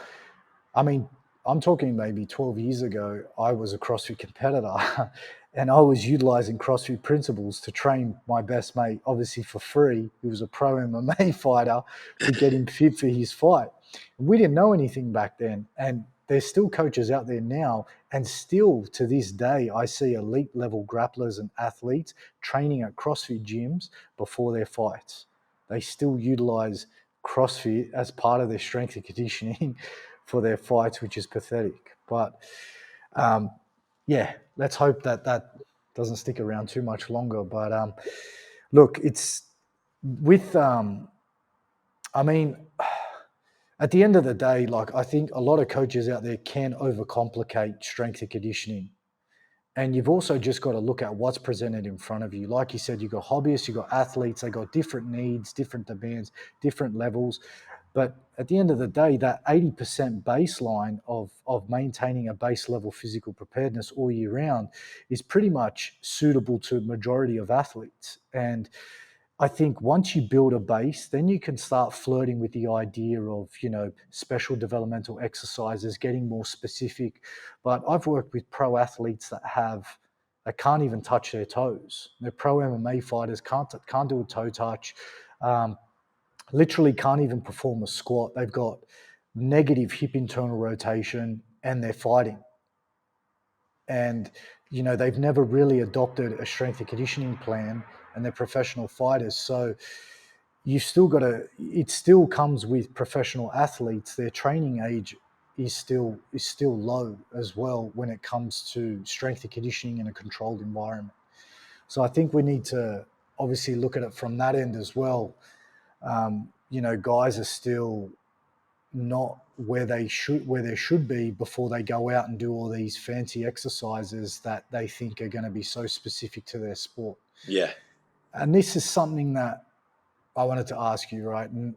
I mean, I'm talking maybe 12 years ago, I was a CrossFit competitor and I was utilizing CrossFit principles to train my best mate, obviously for free. He was a pro MMA fighter, to get him fit for his fight. We didn't know anything back then. And there's still coaches out there now. And still to this day, I see elite level grapplers and athletes training at CrossFit gyms before their fights. They still utilize CrossFit as part of their strength and conditioning for their fights, which is pathetic. But yeah, let's hope that doesn't stick around too much longer. But look, it's with, I mean, at the end of the day, like I think a lot of coaches out there can overcomplicate strength and conditioning. And you've also just got to look at what's presented in front of you. Like you said, you've got hobbyists, you've got athletes, they got different needs, different demands, different levels. But at the end of the day, that 80% baseline of maintaining a base level physical preparedness all year round is pretty much suitable to a majority of athletes. And I think once you build a base, then you can start flirting with the idea of, special developmental exercises, getting more specific. But I've worked with pro athletes that can't even touch their toes. They're pro MMA fighters, can't do a toe touch, um, literally can't even perform a squat. They've got negative hip internal rotation and they're fighting. And they've never really adopted a strength and conditioning plan, and they're professional fighters. So you still got to, it still comes with professional athletes. Their training age is still low as well when it comes to strength and conditioning in a controlled environment. So I think we need to obviously look at it from that end as well. Guys are still not where they should be before they go out and do all these fancy exercises that they think are going to be so specific to their sport. Yeah. And this is something that I wanted to ask you, right? And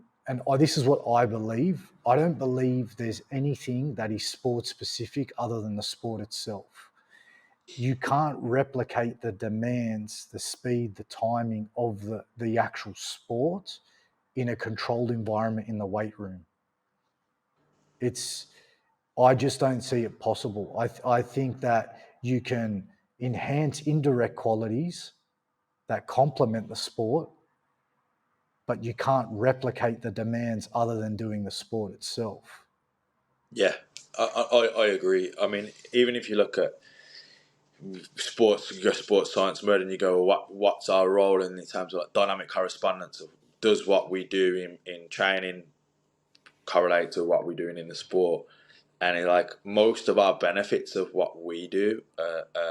this is what I believe. I don't believe there's anything that is sport specific other than the sport itself. You can't replicate the demands, the speed, the timing of the actual sport in a controlled environment in the weight room. I just don't see it possible. I think that you can enhance indirect qualities that complement the sport, but you can't replicate the demands other than doing the sport itself. Yeah, I agree. I mean, even if you look at sports science mode, and you go, well, what's our role in terms of like dynamic correspondence? Of, does what we do in training correlate to what we're doing in the sport? And like most of our benefits of what we do,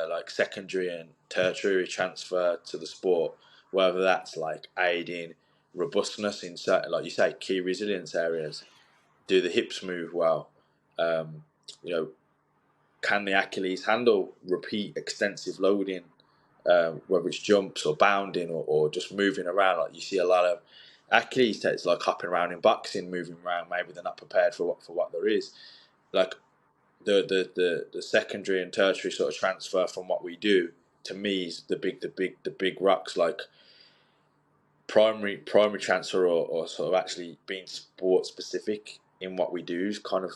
like secondary and tertiary transfer to the sport, whether that's like aiding robustness in certain, like you say, key resilience areas. Do the hips move well? Um, you know, can the Achilles handle repeat extensive loading, whether it's jumps or bounding or just moving around? Like you see a lot of Achilles takes like hopping around in boxing, moving around. Maybe they're not prepared for what there is. Like the secondary and tertiary sort of transfer from what we do to me is the big rocks, like primary transfer or sort of actually being sport specific in what we do is kind of,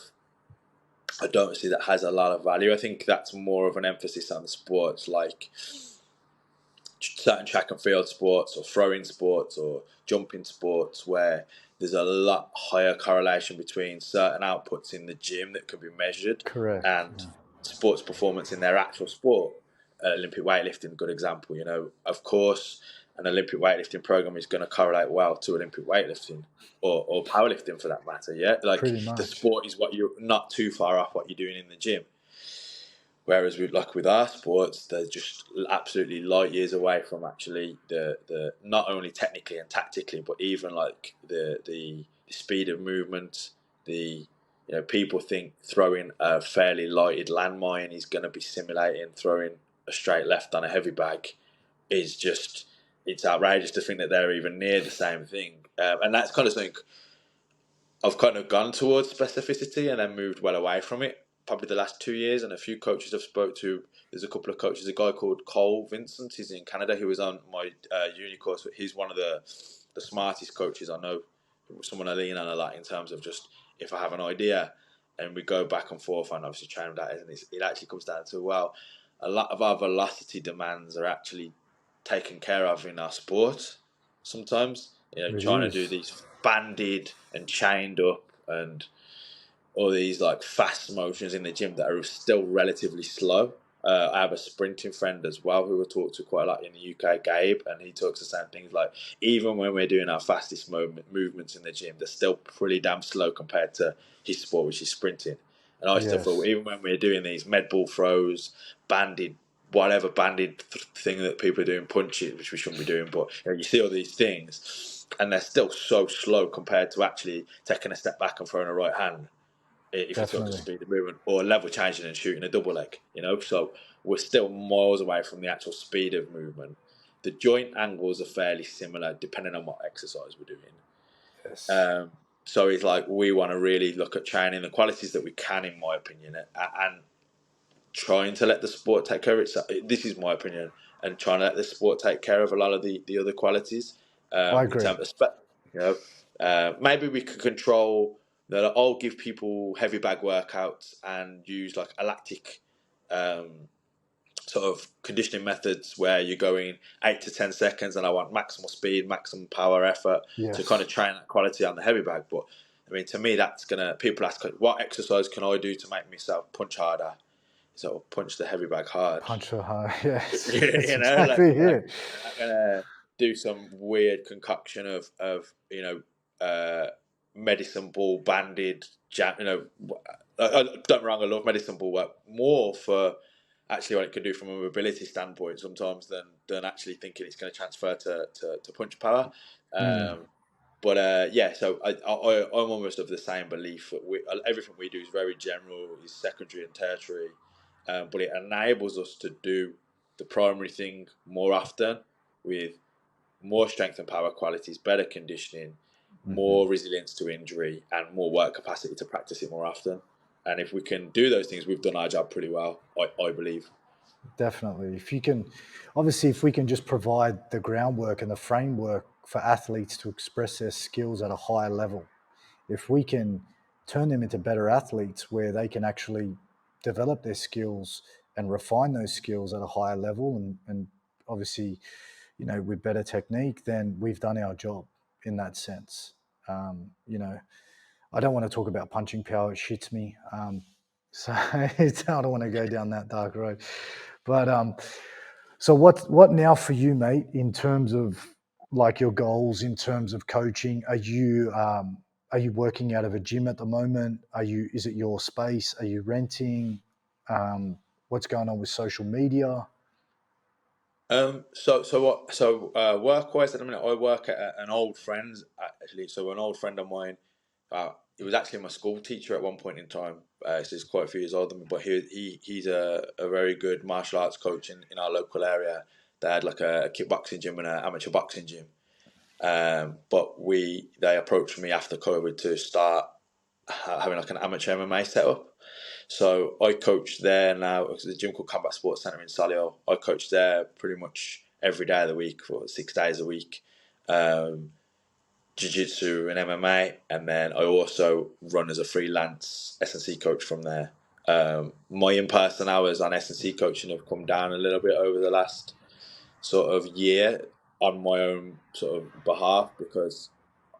I don't see that has a lot of value. I think that's more of an emphasis on the sports like certain track and field sports or throwing sports or jumping sports where there's a lot higher correlation between certain outputs in the gym that can be measured Correct. and sports performance in their actual sport. Olympic weightlifting, good example. You know, of course, an Olympic weightlifting program is going to correlate well to Olympic weightlifting or powerlifting for that matter. Yeah, like Pretty the much. sport is what you're not too far off what you're doing in the gym. Whereas with our sports, they're just absolutely light years away from actually the not only technically and tactically, but even like the speed of movement. People think throwing a fairly lighted landmine is going to be simulating throwing a straight left on a heavy bag. Is just, it's outrageous to think that they're even near the same thing, and that's kind of something I've kind of gone towards specificity and then moved well away from it. Probably the last 2 years, and a few coaches I've spoke to. There's a couple of coaches. A guy called Cole Vincent. He's in Canada. He was on my uni course. He's one of the smartest coaches I know. Someone I lean on a lot in terms of just if I have an idea, and we go back and forth and obviously train that. And it actually comes down to, well, a lot of our velocity demands are actually taken care of in our sport. Sometimes, It trying to do is. these banded and chained up and all these like fast motions in the gym that are still relatively slow. I have a sprinting friend as well who I talk to quite a lot in the UK, Gabe, and he talks the same things. Like even when we're doing our fastest movements in the gym, they're still pretty damn slow compared to his sport, which is sprinting. And I still feel Yes. even when we're doing these med ball throws, banded, whatever banded thing that people are doing, punches, which we shouldn't be doing, but you see all these things, and they're still so slow compared to actually taking a step back and throwing a right hand if you talk to Definitely. speed of movement, or level changing and shooting a double leg, so we're still miles away from the actual speed of movement. The joint angles are fairly similar depending on what exercise we're doing. Yes. So it's like we want to really look at training the qualities that we can, in my opinion, and trying to let the sport take care of itself. This is my opinion, and trying to let the sport take care of a lot of the other qualities. I In agree. terms of, maybe we could control that. I'll give people heavy bag workouts and use like a lactic sort of conditioning methods where you're going 8 to 10 seconds, and I want maximal speed, maximum power, effort to kind Yes. of train that quality on the heavy bag. But I mean, to me, that's gonna. People ask, what exercise can I do to make myself punch harder? So punch the heavy bag hard. Punch her hard. Yes. That's Like, exactly it. I'm not gonna do some weird concoction of medicine ball banded jam. Don't get me wrong, I love medicine ball work more for actually what it can do from a mobility standpoint sometimes than actually thinking it's going to transfer to punch power. Mm. Yeah, so I'm almost of the same belief that everything we do is very general, is secondary and tertiary, but it enables us to do the primary thing more often with more strength and power qualities, better conditioning, Hmm. more resilience to injury, and more work capacity to practice it more often. And if we can do those things, we've done our job pretty well, I believe. Definitely. If you can, obviously, if we can just provide the groundwork and the framework for athletes to express their skills at a higher level, if we can turn them into better athletes where they can actually develop their skills and refine those skills at a higher level and obviously, with better technique, then we've done our job in that sense. I don't want to talk about punching power. It shits me. So I don't want to go down that dark road. But so what now for you, mate? In terms of like your goals, in terms of coaching, are you working out of a gym at the moment? Is it your space? Are you renting? What's going on with social media? Work wise at the minute, I work at an old friend actually. So an old friend of mine, he was actually my school teacher at one point in time. So he's quite a few years older than me, but he's a very good martial arts coach in our local area. They had like a kickboxing gym and an amateur boxing gym. But they approached me after COVID to start having like an amateur MMA setup. So I coach there now. There's a gym called Combat Sports Centre in Sahyoun. I coach there pretty much every day of the week for 6 days a week. Jiu-Jitsu and MMA, and then I also run as a freelance S&C coach from there. My in-person hours on S&C coaching have come down a little bit over the last sort of year on my own sort of behalf, because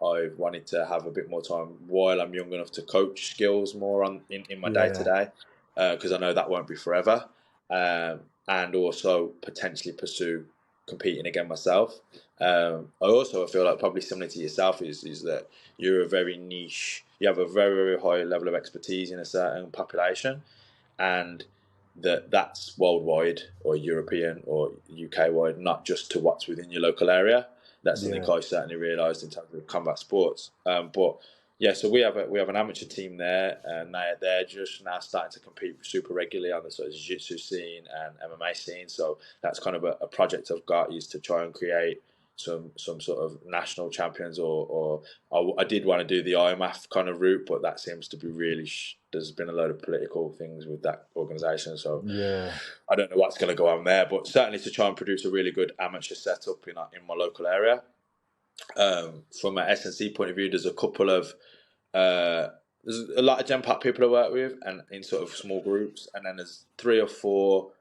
I've wanted to have a bit more time while I'm young enough to coach skills more in my day to Yeah. day, because I know that won't be forever, and also potentially pursue competing again myself. I also feel like, probably similar to yourself, is that you're a very niche. You have a very, very high level of expertise in a certain population, and that's worldwide or European or UK wide, not just to what's within your local area. That's something Yeah. I certainly realised in terms of combat sports. But yeah, so we have an amateur team there, and they're just now starting to compete super regularly on the sort of jiu-jitsu scene and MMA scene. So that's kind of a project I've got, is to try and create some sort of national champions, or I did want to do the IMAF kind of route, but that seems to be really there's been a load of political things with that organisation, so Yeah. I don't know what's going to go on there, but certainly to try and produce a really good amateur setup in my local area. From an S&C point of view, there's a couple of there's a lot of Gen Pack people I work with, and in sort of small groups, and then there's 3 or 4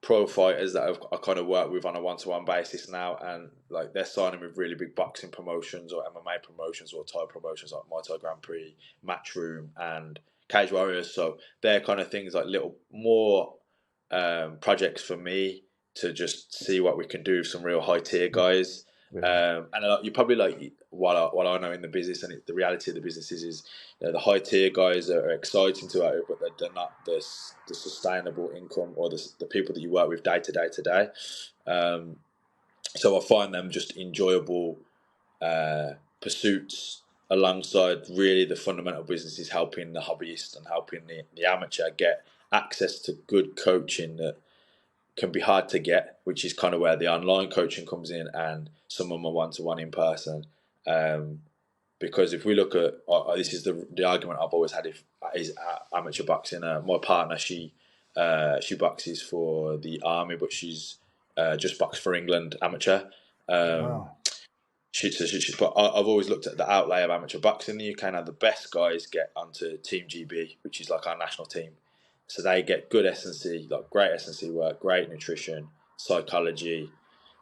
pro fighters that I kind of work with on a one-to-one basis now, and like they're signing with really big boxing promotions or MMA promotions or Thai promotions like Muay Thai Grand Prix, Matchroom, and Cage Warriors. So they're kind of things like little more projects for me to just see what we can do with some real high tier guys. Yeah. And you probably, like, what I know in the business, and the reality of the business is, the high tier guys are exciting to work with, but they're not the sustainable income, or the people that you work with day to day to day. So I find them just enjoyable pursuits, alongside really the fundamental business is helping the hobbyist and helping the amateur get access to good coaching that can be hard to get, which is kind of where the online coaching comes in, and some of them are one-to-one in person. Because if we look at this is the argument I've always had, is amateur boxing. My partner, she boxes for the army, but she's just boxed for England amateur. Wow. But I've always looked at the outlay of amateur boxing in the UK. Now the best guys get onto Team GB, which is like our national team. So they get good S&C, like great S&C work, great nutrition, psychology,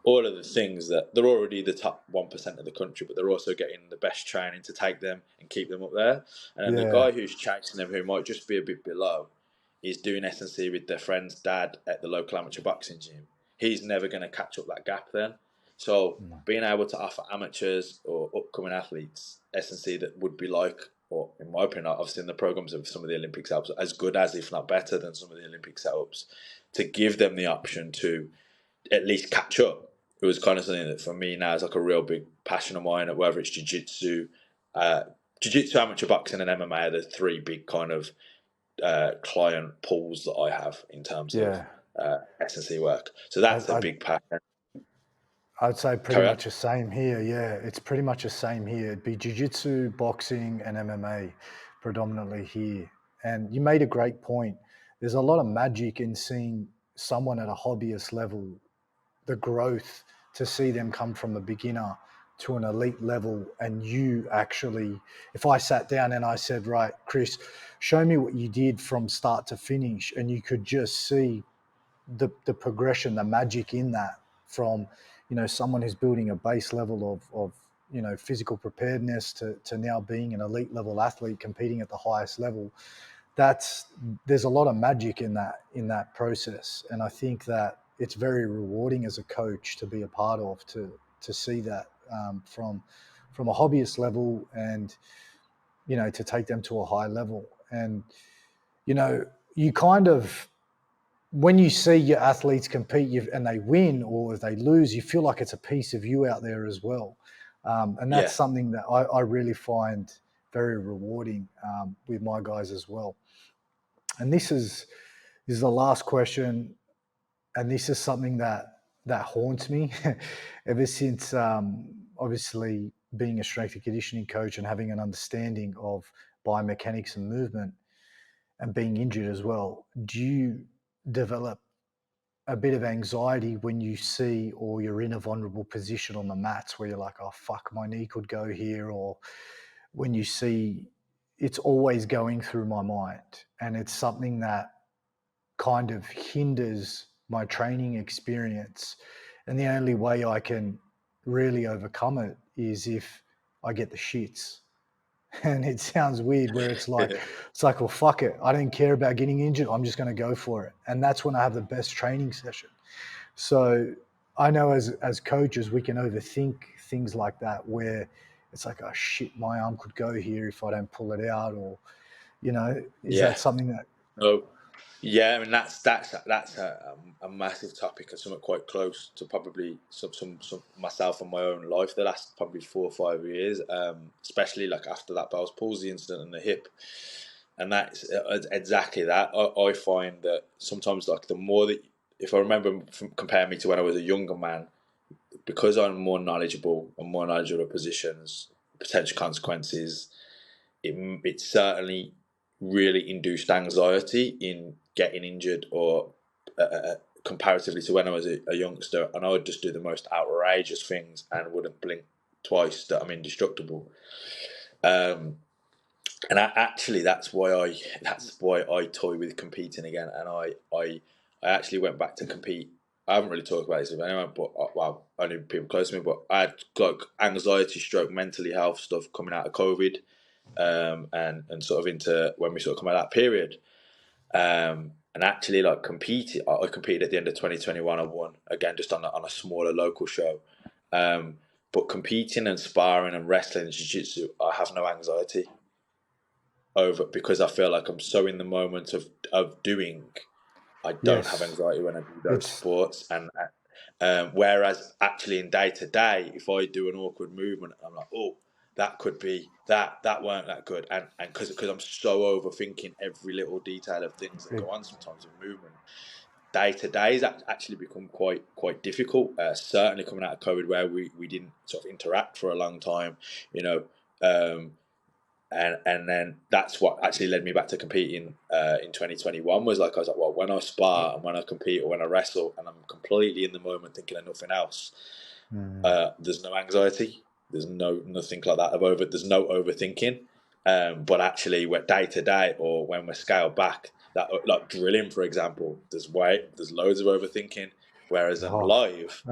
all of the things that they're already the top 1% of the country, but they're also getting the best training to take them and keep them up there. And then the Yeah. guy who's chasing them, who might just be a bit below, is doing S&C with their friend's dad at the local amateur boxing gym. He's never going to catch up that gap then. So being able to offer amateurs or upcoming athletes S&C that would be like, or in my opinion, I've seen the programs of some of the Olympic setups as good as, if not better than, some of the Olympic setups, to give them the option to at least catch up. It was kind of something that for me now is like a real big passion of mine, whether it's jiu-jitsu, amateur boxing, and MMA are the 3 big kind of client pools that I have in terms of Yeah. S&C work. So that's a I, big passion. I'd say pretty Carry on. much the same here. Yeah, it's pretty much the same here. It'd be jiu-jitsu, boxing, and MMA predominantly here. And you made a great point. There's a lot of magic in seeing someone at a hobbyist level, the growth, to see them come from a beginner to an elite level. And you actually, if I sat down and I said, right, Chris, show me what you did from start to finish, and you could just see the progression, the magic in that, from someone who's building a base level of physical preparedness to now being an elite level athlete competing at the highest level. There's a lot of magic in that process, and I think that it's very rewarding as a coach to be a part of, to see that from a hobbyist level, and to take them to a high level. And you kind of, when you see your athletes compete and they win, or if they lose, you feel like it's a piece of you out there as well. And that's Yeah. something that I really find very rewarding with my guys as well. And this is the last question, and this is something that haunts me ever since, obviously, being a strength and conditioning coach and having an understanding of biomechanics and movement. and being injured as well, do you develop a bit of anxiety when you see or you're in a vulnerable position on the mats where you're like, oh, fuck, my knee could go here? Or when you see it's always going through my mind and it's something that kind of hinders my training experience. And the only way I can really overcome it is if I get the shits. And it sounds weird where it's like, well, fuck it. I don't care about getting injured. I'm just going to go for it. And that's when I have the best training session. So I know as coaches, we can overthink things like that where it's like, oh shit, my arm could go here if I don't pull it out, or, is Yeah. that something that, No. Yeah, I mean that's a massive topic and something quite close to probably some myself and my own life the last probably 4 or 5 years, especially like after that Bell's palsy incident in the hip, and that's exactly that. I find that sometimes like the more that if I remember from comparing me to when I was a younger man, because I'm more knowledgeable and more knowledgeable of positions, potential consequences, it certainly really induced anxiety in getting injured or comparatively to when I was a youngster, and I would just do the most outrageous things and wouldn't blink twice that I'm indestructible. And actually, that's why I toy with competing again, and I actually went back to compete. I haven't really talked about this with anyone, but well, only people close to me. But I had like anxiety, stroke, mentally health stuff coming out of COVID, and sort of into when we sort of come out of that period. And actually, like I competed at the end of 2021. I won again, just on a smaller local show. But competing and sparring and wrestling and jiu-jitsu, I have no anxiety over because I feel like I'm so in the moment of doing. I don't have yes, anxiety when I do those it's sports, and whereas actually in day to day, if I do an awkward movement, I'm like, oh, that could be that weren't that good, and because I'm so overthinking every little detail of things that it, go on sometimes in movement. Day to day has actually become quite difficult. Certainly coming out of COVID, where we didn't sort of interact for a long time, you know. Um, and then that's what actually led me back to competing in 2021 was like I was like, well, when I spar and when I compete or when I wrestle and I'm completely in the moment thinking of nothing else, there's no anxiety, there's nothing like that there's no overthinking, but actually we're day to day or when we're scaled back, that like drilling for example, there's loads of overthinking, whereas I'm oh, live,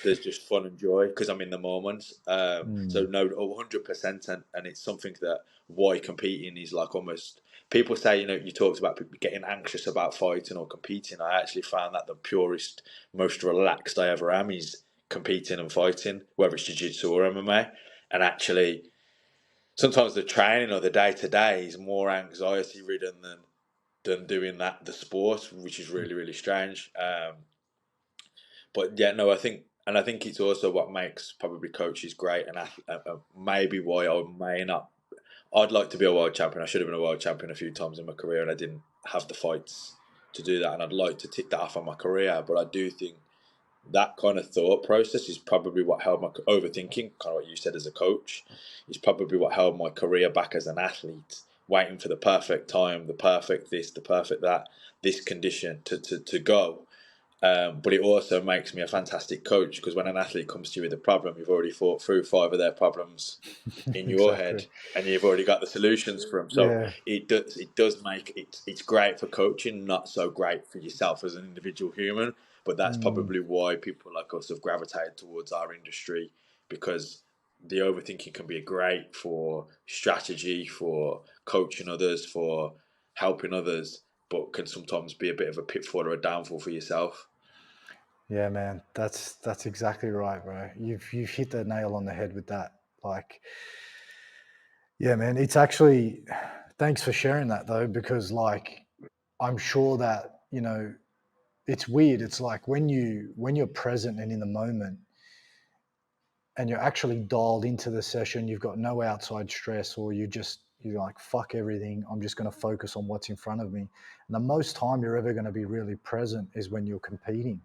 there's just fun and joy because I'm in the moment. So mm, no, 100%, and it's something that why competing is like almost. People say, you talked about people getting anxious about fighting or competing. I actually found that the purest, most relaxed I ever am is competing and fighting, whether it's jiu-jitsu or MMA. And actually, sometimes the training or the day to day is more anxiety ridden than doing the sport, which is really really strange. But yeah, no, I think it's also what makes probably coaches great, and maybe why I may not. I'd like to be a world champion. I should have been a world champion a few times in my career, and I didn't have the fights to do that. And I'd like to tick that off on my career, but I do think that kind of thought process is probably what held my overthinking, kind of what you said as a coach, is probably what held my career back as an athlete, waiting for the perfect time, the perfect this, the perfect that, this condition to go. But it also makes me a fantastic coach because when an athlete comes to you with a problem, you've already thought through 5 of their problems in your exactly. head, and you've already got the solutions for them. So Yeah. it does make it's great for coaching, not so great for yourself as an individual human. But that's Mm, probably why people like us have gravitated towards our industry, because the overthinking can be great for strategy, for coaching others, for helping others, but can sometimes be a bit of a pitfall or a downfall for yourself. yeah, man, that's exactly right, bro. You've hit the nail on the head with that. Like, yeah, man, it's actually thanks for sharing that though, because like I'm sure that, it's weird. It's like when you're present and in the moment and you're actually dialed into the session, you've got no outside stress, or you're like, fuck everything. I'm just going to focus on what's in front of me. And the most time you're ever going to be really present is when you're competing,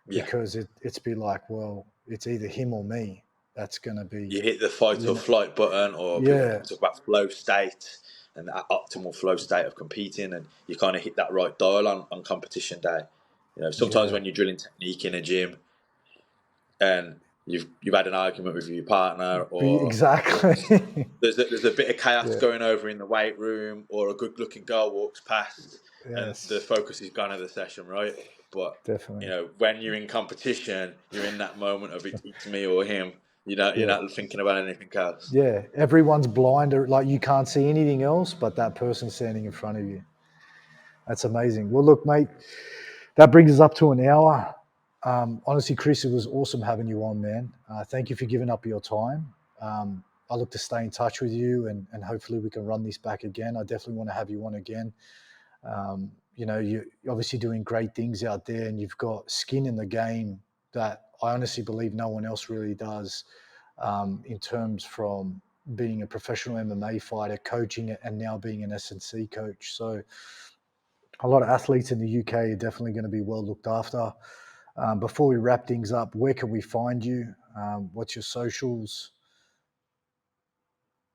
Yeah. because it's be like, well, it's either him or me. That's going to be, You hit the fight you or know, flight button, or people yeah, talk about flow state, and that optimal flow state of competing, and you kind of hit that right dial on competition day. Sometimes Yeah. when you're drilling technique in a gym and you've had an argument with your partner, or Exactly. there's a bit of chaos Yeah. going over in the weight room, or a good looking girl walks past and the Yes. focus is gone of the session, right? But Definitely. when you're in competition, you're in that moment of it's me or him. You're Yeah. not thinking about anything else. Yeah. Everyone's blind, or like you can't see anything else but that person standing in front of you. That's amazing. Well, look, mate, that brings us up to an hour. Honestly, Chris, it was awesome having you on, man. Thank you for giving up your time. I look to stay in touch with you, and hopefully we can run this back again. I definitely want to have you on again. You're obviously doing great things out there, and you've got skin in the game that I honestly believe no one else really does, in terms from being a professional MMA fighter, coaching it, and now being an S&C coach. So a lot of athletes in the UK are definitely going to be well looked after. Before we wrap things up, where can we find you? What's your socials?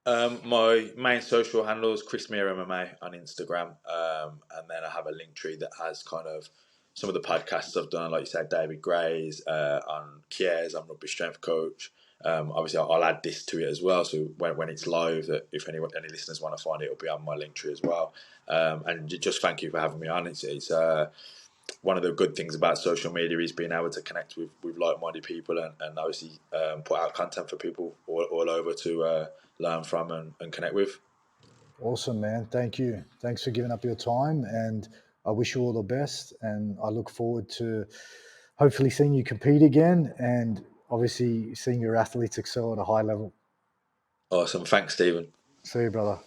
My main social handle is Chris Miah MMA on Instagram, and then I have a link tree that has kind of some of the podcasts I've done, like you said, David Gray's on Kiers, I'm Rugby Strength Coach. Obviously, I'll add this to it as well, so when it's live, that if any listeners want to find it, it'll be on my link tree as well. And just thank you for having me on. It's one of the good things about social media is being able to connect with like-minded people, and obviously put out content for people all over to learn from and connect with. Awesome, man. Thank you. Thanks for giving up your time, and I wish you all the best. And I look forward to hopefully seeing you compete again, and obviously seeing your athletes excel at a high level. Awesome. Thanks, Stephen. See you, brother.